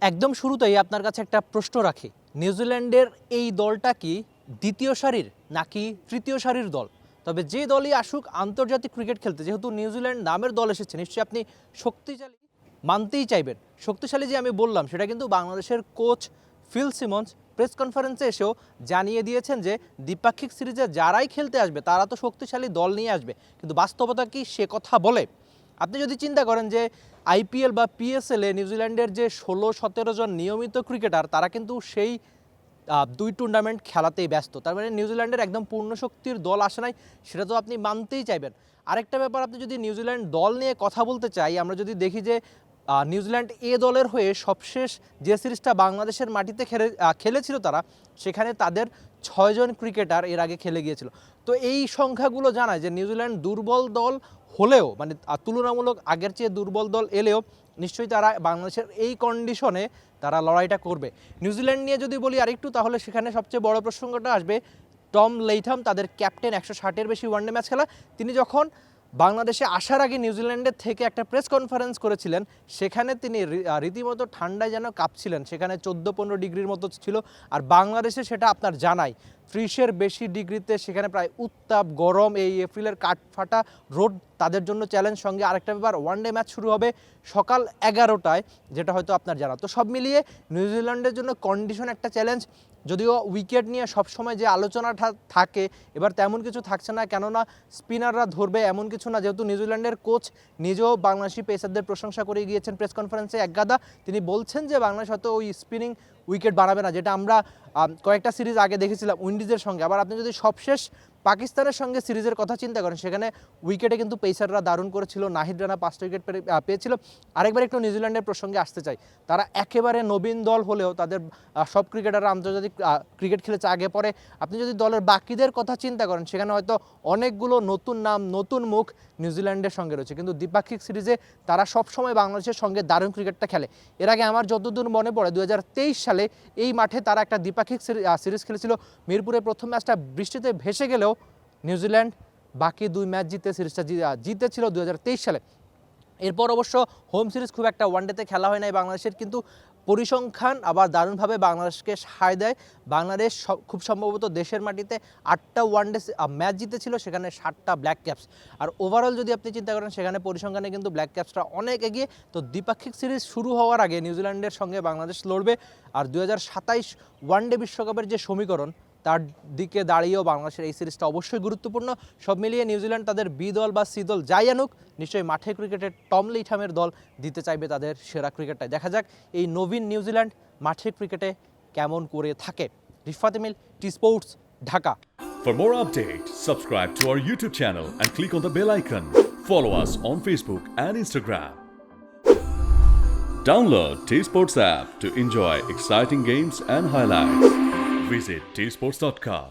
একদম শুরুতেই আপনার কাছে একটা প্রশ্ন রাখি, নিউজিল্যান্ডের এই দলটা কি দ্বিতীয় সারির নাকি তৃতীয় সারির দল? তবে যে দলই আসুক আন্তর্জাতিক ক্রিকেট খেলতে, যেহেতু নিউজিল্যান্ড নামের দল এসেছে, নিশ্চয়ই আপনি শক্তিশালী মানতেই চাইবেন। শক্তিশালী যে আমি বললাম সেটা কিন্তু বাংলাদেশের কোচ ফিল সিমন্স প্রেস কনফারেন্সে এসেও জানিয়ে দিয়েছেন যে দ্বিপাক্ষিক সিরিজে যারাই খেলতে আসবে তারা তো শক্তিশালী দল নিয়ে আসবে, কিন্তু বাস্তবতা কি সে কথা বলে? আপনি যদি চিন্তা করেন যে আইপিএল বা পিএসএলে নিউজিল্যান্ডের যে 16-17 জন নিয়মিত ক্রিকেটার, তারা কিন্তু সেই দুই টুর্নামেন্ট খেলাতেই ব্যস্ত। তার মানে নিউজিল্যান্ডের একদম পূর্ণ শক্তির দল আসে নাই, সেটা তো আপনি মানতেই চাইবেন। আরেকটা ব্যাপার, আপনি যদি নিউজিল্যান্ড দল নিয়ে কথা বলতে চাই, আমরা যদি দেখি যে নিউজিল্যান্ড এ দলের হয়ে সবশেষ যে সিরিজটা বাংলাদেশের মাটিতে খেলেছিল তারা, সেখানে তাদের 6 জন ক্রিকেটার এর আগে খেলে গিয়েছিল। তো এই সংখ্যাগুলো জানায় যে নিউজিল্যান্ড দুর্বল দল হলেও, মানে তুলনামূলক আগের চেয়ে দুর্বল দল এলেও নিশ্চয়ই তারা বাংলাদেশের এই কন্ডিশনে তারা লড়াইটা করবে। নিউজিল্যান্ড নিয়ে যদি বলি আরেকটু, তাহলে সেখানে সবচেয়ে বড় প্রসঙ্গটা আসবে টম লেইথাম, তাদের ক্যাপ্টেন, 160-এর বেশি ওয়ানডে ম্যাচ খেলা। তিনি যখন বাংলাদেশে আসার আগে নিউজিল্যান্ডের থেকে একটা প্রেস কনফারেন্স করেছিলেন, সেখানে তিনি রীতিমতো ঠান্ডায় যেন কাঁপছিলেন। সেখানে 14-15 ডিগ্রির মতো ছিল, আর বাংলাদেশে সেটা আপনার জানাই 30-এর বেশি ডিগ্রিতে, সেখানে প্রায় উত্তাপ গরম, এই এপ্রিলের কাঠফাটা রোদ তাদের জন্য চ্যালেঞ্জ। সঙ্গে আরেকটা ব্যাপার, ওয়ানডে ম্যাচ শুরু হবে সকাল 11টায়, যেটা হয়তো আপনার জানা। তো সব মিলিয়ে নিউজিল্যান্ডের জন্য কন্ডিশন একটা চ্যালেঞ্জ। যদিও উইকেট নিয়ে সবসময় যে আলোচনাটা থাকে, এবার তেমন কিছু থাকছে না, কেননা স্পিনাররা ধরবে এমন কিছু না। যেহেতু নিউজিল্যান্ডের কোচ নিজেও বাংলাদেশি পেসারদের প্রশংসা করে গিয়েছেন প্রেস কনফারেন্সে একগাদা, তিনি বলছেন যে বাংলাদেশ হয়তো ওই স্পিনিং উইকেট বাড়াবে না, যেটা আমরা কয়েকটা সিরিজ আগে দেখেছিলাম উইন্ডিজের সঙ্গে। আবার আপনি যদি সবশেষ পাকিস্তানের সঙ্গে সিরিজের কথা চিন্তা করেন, সেখানে উইকেটে কিন্তু পেসাররা দারুণ করেছিল, নাহিদ রানা 5টা উইকেট পেয়েছিল। আরেকবার একটু নিউজিল্যান্ডের প্রসঙ্গে আসতে চাই, তারা একেবারে নবীন দল হলেও তাদের সব ক্রিকেটাররা আন্তর্জাতিক ক্রিকেট খেলেছে আগে পরে। আপনি যদি দলের বাকিদের কথা চিন্তা করেন, সেখানে হয়তো অনেকগুলো নতুন নাম, নতুন মুখ নিউজিল্যান্ডের সঙ্গে রয়েছে, কিন্তু দ্বিপাক্ষিক সিরিজে তারা সবসময় বাংলাদেশের সঙ্গে দারুণ ক্রিকেটটা খেলে। এর আগে আমার যতদূর মনে পড়ে 2023 সালে এই মাঠে তারা একটা দ্বিপাক্ষিক সিরিজ খেলেছিল। মিরপুরে প্রথম ম্যাচটা বৃষ্টিতে ভেসে গেলেও নিউজিল্যান্ড বাকি 2 ম্যাচ জিতে সিরিজটা জিতেছিল 2023 সালে। এরপর অবশ্য হোম সিরিজ খুব একটা ওয়ানডেতে খেলা হয় নাই বাংলাদেশের, কিন্তু পরিসংখ্যান আবার দারুণভাবে বাংলাদেশকে সায় দেয়। বাংলাদেশ খুব সম্ভবত দেশের মাটিতে 8টা ওয়ানডে ম্যাচ জিতেছিল, সেখানে 7টা ব্ল্যাক ক্যাপস। আর ওভারঅল যদি আপনি চিন্তা করেন, সেখানে পরিসংখ্যানে কিন্তু ব্ল্যাক ক্যাপসরা অনেক এগিয়ে। তো দ্বিপাক্ষিক সিরিজ শুরু হওয়ার আগে নিউজিল্যান্ডের সঙ্গে বাংলাদেশ লড়বে। আর 2027 ওয়ানডে বিশ্বকাপের যে সমীকরণ, তার দিকে দাঁড়িয়েও বাংলাদেশের এই সিরিজটা অবশ্যই গুরুত্বপূর্ণ। সব মিলিয়ে নিউজিল্যান্ড তাদের বি দল বা সি দল যাই আনুক, নিশ্চয়ই মাঠে ক্রিকেটের টম লেইথামের দল দিতে চাইবে তাদের সেরা ক্রিকেটটাই। দেখা যাক এই নবীন নিউজিল্যান্ড মাঠে ক্রিকেটে কেমন করে থাকে। Rifat Emil, T sports, Dhaka. For more updates, subscribe to our YouTube channel and click on the bell icon. Follow us on Facebook and Instagram. Download T Sports app to enjoy exciting games and highlights. Visit tsports.com.